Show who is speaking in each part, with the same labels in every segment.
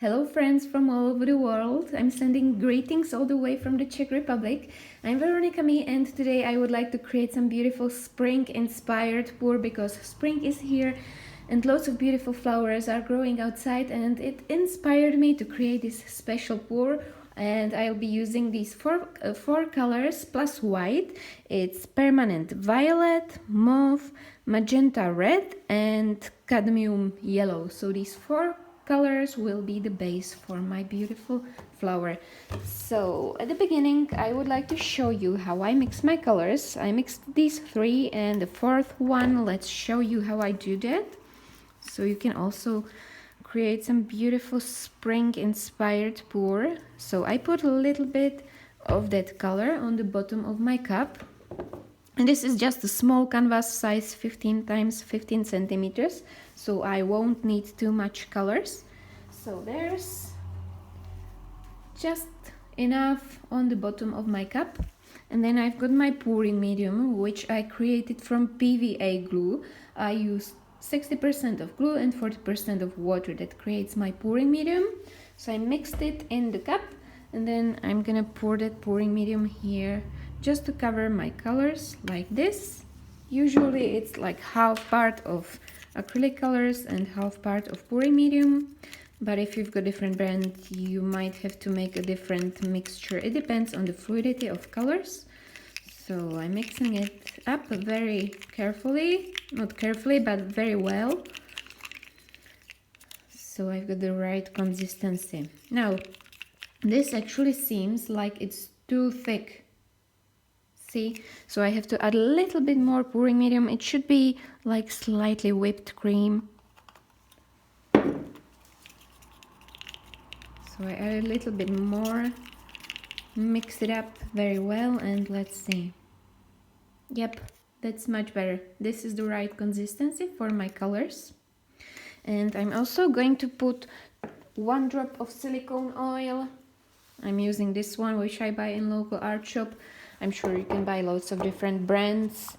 Speaker 1: Hello friends from all over the world. I'm sending greetings all the way from the Czech Republic. I'm Veronika Mii and today I would like to create some beautiful spring inspired pour because spring is here and lots of beautiful flowers are growing outside, and it inspired me to create this special pour. And I'll be using these four colors plus white. It's permanent violet, mauve, magenta red and cadmium yellow. So these four colors will be the base for my beautiful flower. So at the beginning I would like to show you how I mix my colors. I mixed these three and the fourth one, let's show you how I do that. So you can also create some beautiful spring inspired pour. So I put a little bit of that color on the bottom of my cup. And this is just a small canvas size 15 times 15 centimeters, so I won't need too much colors. So there's just enough on the bottom of my cup. And then I've got my pouring medium, which I created from PVA glue. I used 60% of glue and 40% of water. That creates my pouring medium. So I mixed it in the cup, and then I'm gonna pour that pouring medium here just to cover my colors like this. Usually it's like half part of acrylic colors and half part of pouring medium, but if you've got different brand you might have to make a different mixture. It depends on the fluidity of colors. So I'm mixing it up very carefully, not carefully but very well, so I've got the right consistency. Now this actually seems like it's too thick. See, so I have to add a little bit more pouring medium. It should be like slightly whipped cream. So I add a little bit more, mix it up very well, and let's see. Yep, that's much better. This is the right consistency for my colors. And I'm also going to put 1 drop of silicone oil. I'm using this one, which I buy in local art shop. I'm sure you can buy lots of different brands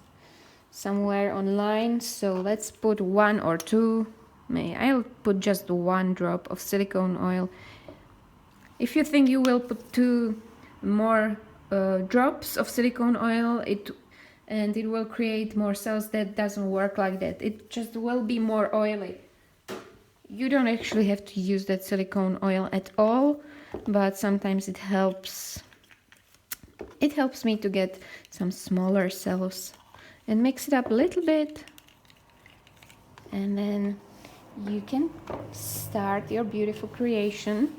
Speaker 1: somewhere online. So let's put 1 or 2. I'll put just 1 drop of silicone oil. If you think you will put 2 more drops of silicone oil, it will create more cells. That doesn't work like that. It just will be more oily. You don't actually have to use that silicone oil at all, but sometimes it helps. It helps me to get some smaller cells. And mix it up a little bit, and then you can start your beautiful creation.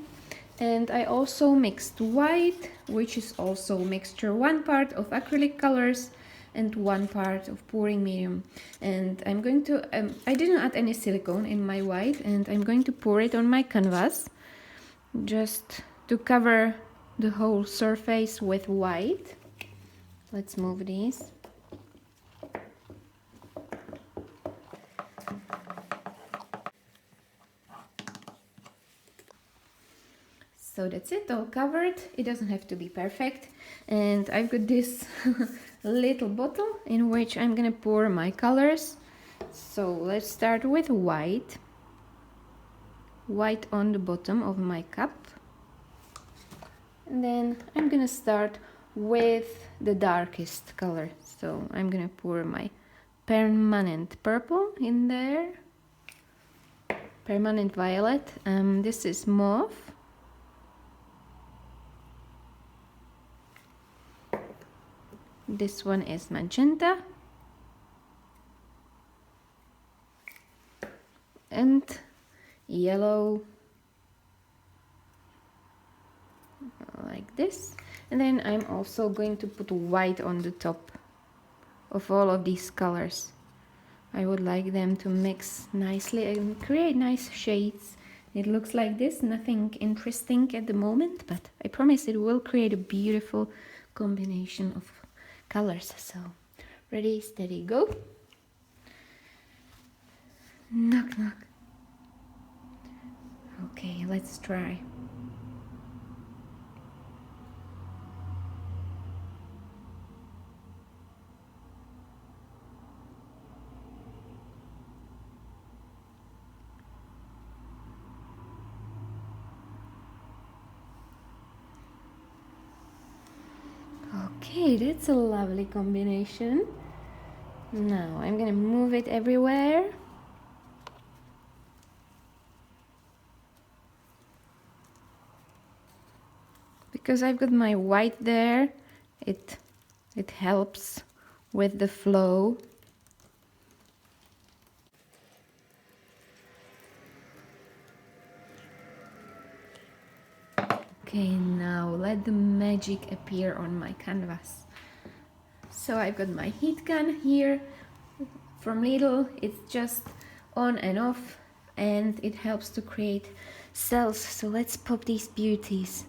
Speaker 1: And I also mixed white, which is also mixture 1 part of acrylic colors and 1 part of pouring medium. And I'm going to I didn't add any silicone in my white, and I'm going to pour it on my canvas just to cover the whole surface with white. Let's move these. So that's it, all covered. It doesn't have to be perfect. And I've got this little bottle in which I'm gonna pour my colors. So let's start with white. White on the bottom of my cup. And then I'm gonna start with the darkest color. So I'm gonna pour my permanent purple in there. Permanent violet. This is mauve. This one is magenta. And yellow, like this. And then I'm also going to put white on the top of all of these colors. I would like them to mix nicely and create nice shades. It looks like this, nothing interesting at the moment, but I promise it will create a beautiful combination of colors. So ready, steady, go. Knock, knock. Okay, let's try. Okay, that's a lovely combination. Now I'm gonna move it everywhere. Because I've got my white there, it helps with the flow. Okay, now let the magic appear on my canvas. So I've got my heat gun here from Lidl. It's just on and off, and it helps to create cells. So let's pop these beauties.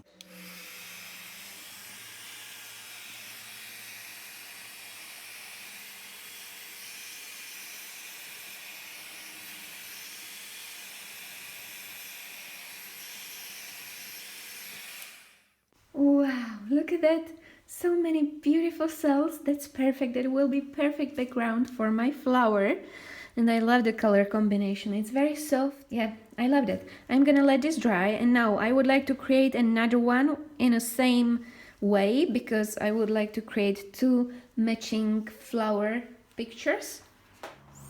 Speaker 1: Wow, look at that! So many beautiful cells. That's perfect. That will be perfect background for my flower. And I love the color combination. It's very soft. Yeah, I loved it. I'm gonna let this dry, and now I would like to create another one in the same way, because I would like to create two matching flower pictures.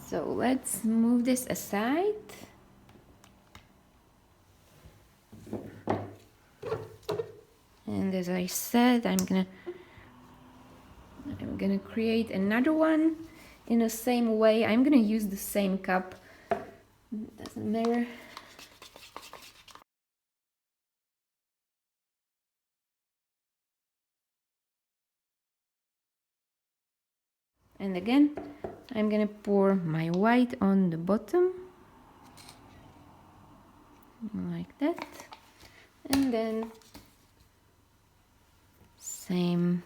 Speaker 1: So let's move this aside. And as I said, I'm gonna create another one in the same way. I'm gonna use the same cup. Doesn't matter. And again, I'm gonna pour my white on the bottom, like that. And then same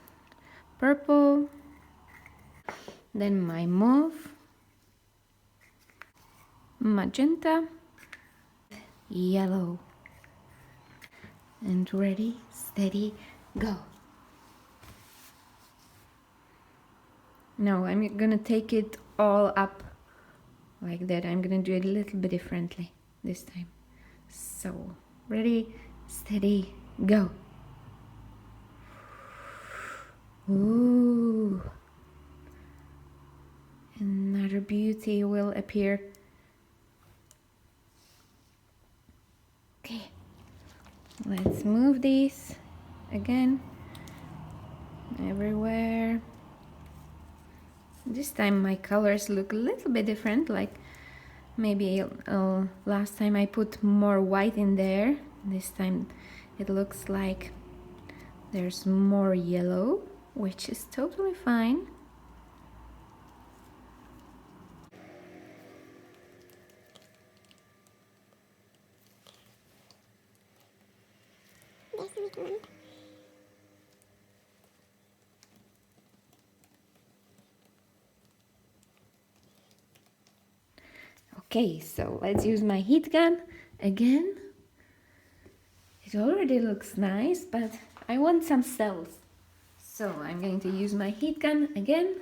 Speaker 1: purple, then my mauve, magenta, yellow, and ready, steady, go. Now I'm gonna take it all up like that. I'm gonna do it a little bit differently this time. So ready, steady, go. Ooh, another beauty will appear. Okay, let's move these again everywhere. This time my colors look a little bit different, like maybe last time I put more white in there. This time it looks like there's more yellow, which is totally fine. Okay, so let's use my heat gun again. It already looks nice, but I want some cells. So I'm going to use my heat gun again.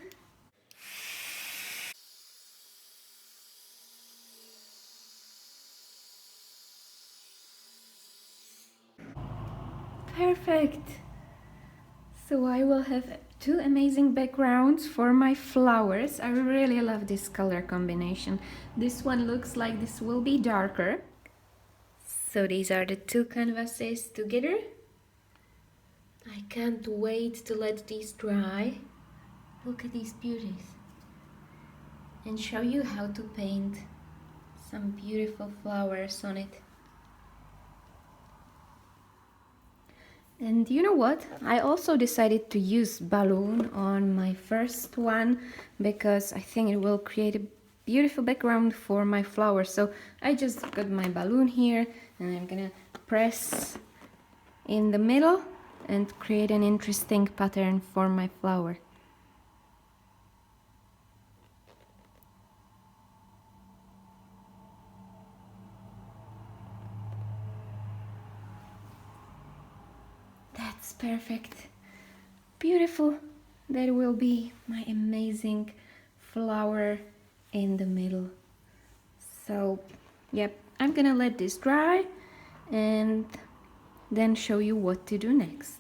Speaker 1: Perfect! So I will have two amazing backgrounds for my flowers. I really love this color combination. This one looks like this will be darker. So these are the two canvases together. I can't wait to let these dry. Look at these beauties. And show you how to paint some beautiful flowers on it. And you know what? I also decided to use balloon on my first one because I think it will create a beautiful background for my flower. So I just got my balloon here and I'm gonna press in the middle and create an interesting pattern for my flower. That's perfect. Beautiful. That will be my amazing flower in the middle. So, yep, I'm gonna let this dry and then show you what to do next.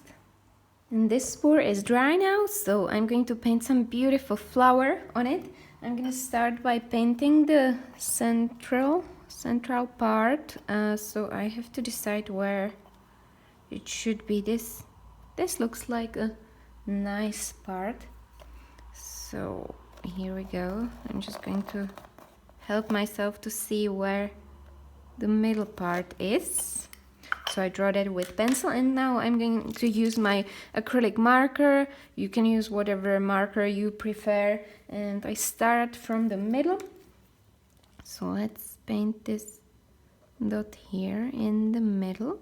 Speaker 1: And this pour is dry now, so I'm going to paint some beautiful flower on it. I'm going to start by painting the central part. So I have to decide where it should be. This looks like a nice part. So here we go. I'm just going to help myself to see where the middle part is. So I draw that with pencil, and now I'm going to use my acrylic marker. You can use whatever marker you prefer, and I start from the middle. So let's paint this dot here in the middle.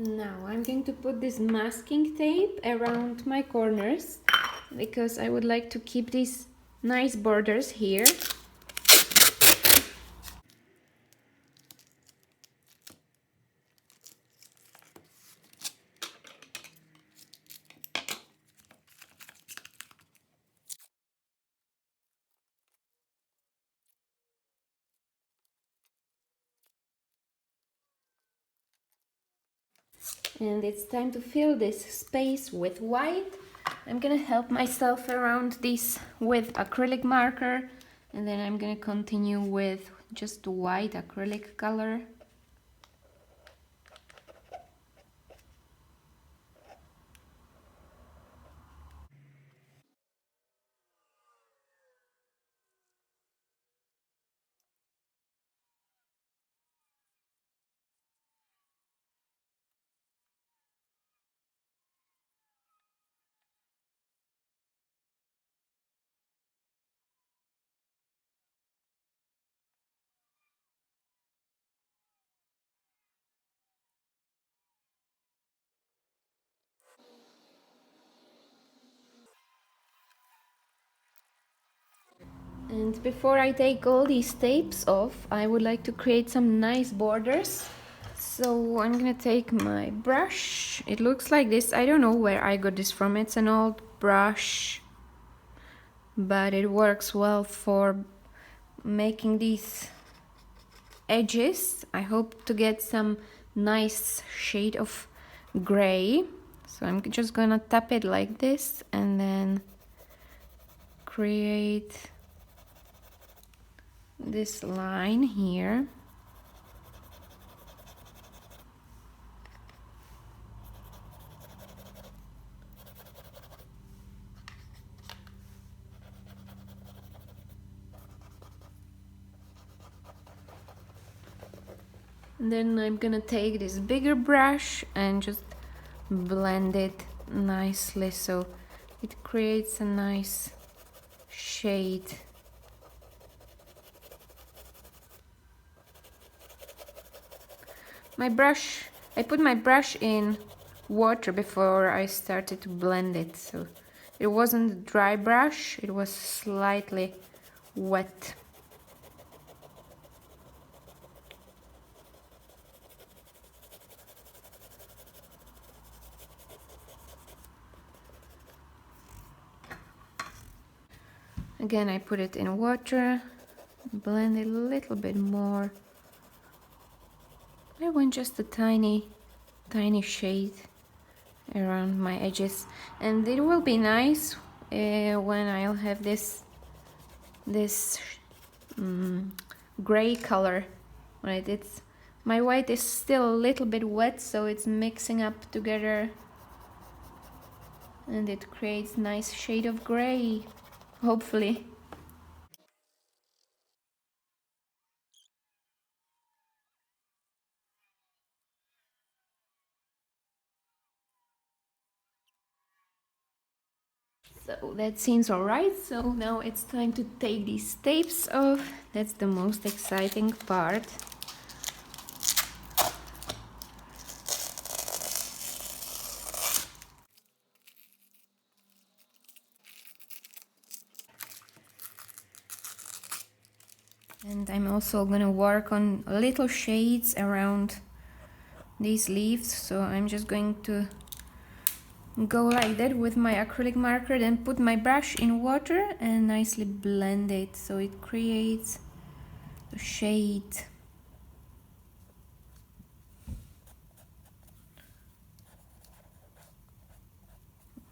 Speaker 1: Now I'm going to put this masking tape around my corners because I would like to keep these nice borders here. And it's time to fill this space with white. I'm gonna help myself around this with acrylic marker, and then I'm gonna continue with just white acrylic color. And before I take all these tapes off, I would like to create some nice borders. So I'm gonna take my brush. It looks like this. I don't know where I got this from. It's an old brush, but it works well for making these edges. I hope to get some nice shade of gray. So I'm just gonna tap it like this and then create this line here. And then I'm gonna take this bigger brush and just blend it nicely so it creates a nice shade. I put my brush in water before I started to blend it, so it wasn't a dry brush, it was slightly wet. Again, I put it in water, blend it a little bit more. I want just a tiny shade around my edges, and it will be nice when I'll have this gray color. Right, my white is still a little bit wet, so it's mixing up together, and it creates nice shade of gray, hopefully. So that seems alright, so now it's time to take these tapes off. That's the most exciting part. And I'm also gonna work on little shades around these leaves, so I'm just going to go like that with my acrylic marker, then put my brush in water and nicely blend it so it creates a shade.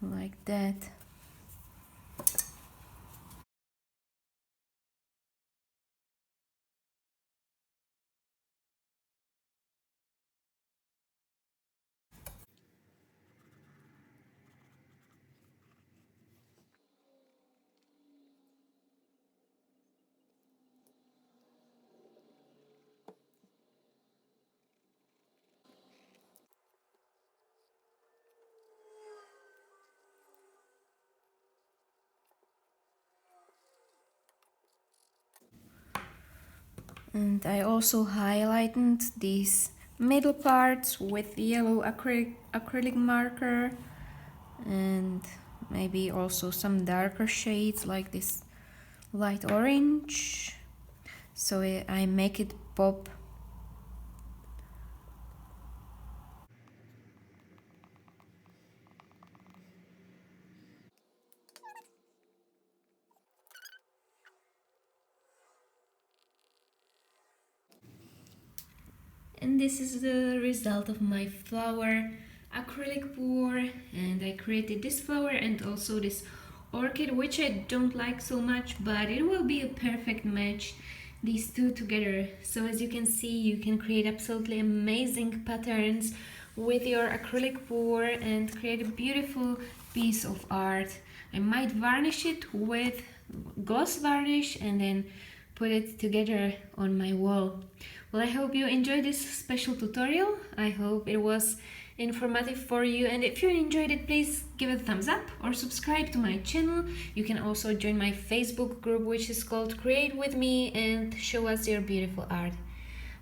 Speaker 1: Like that. And I also highlighted these middle parts with yellow acrylic marker, and maybe also some darker shades like this light orange, so I make it pop. And this is the result of my flower acrylic pour, and I created this flower and also this orchid, which I don't like so much, but it will be a perfect match, these two together. So as you can see, you can create absolutely amazing patterns with your acrylic pour and create a beautiful piece of art. I might varnish it with gloss varnish and then put it together on my wall. Well, I hope you enjoyed this special tutorial. I hope it was informative for you, and if you enjoyed it, please give it a thumbs up or subscribe to my channel. You can also join my Facebook group, which is called Create With Me, and show us your beautiful art.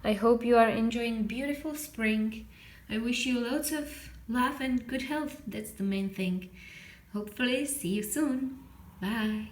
Speaker 1: I hope you are enjoying beautiful spring. I wish you lots of love and good health. That's the main thing. Hopefully see you soon. Bye.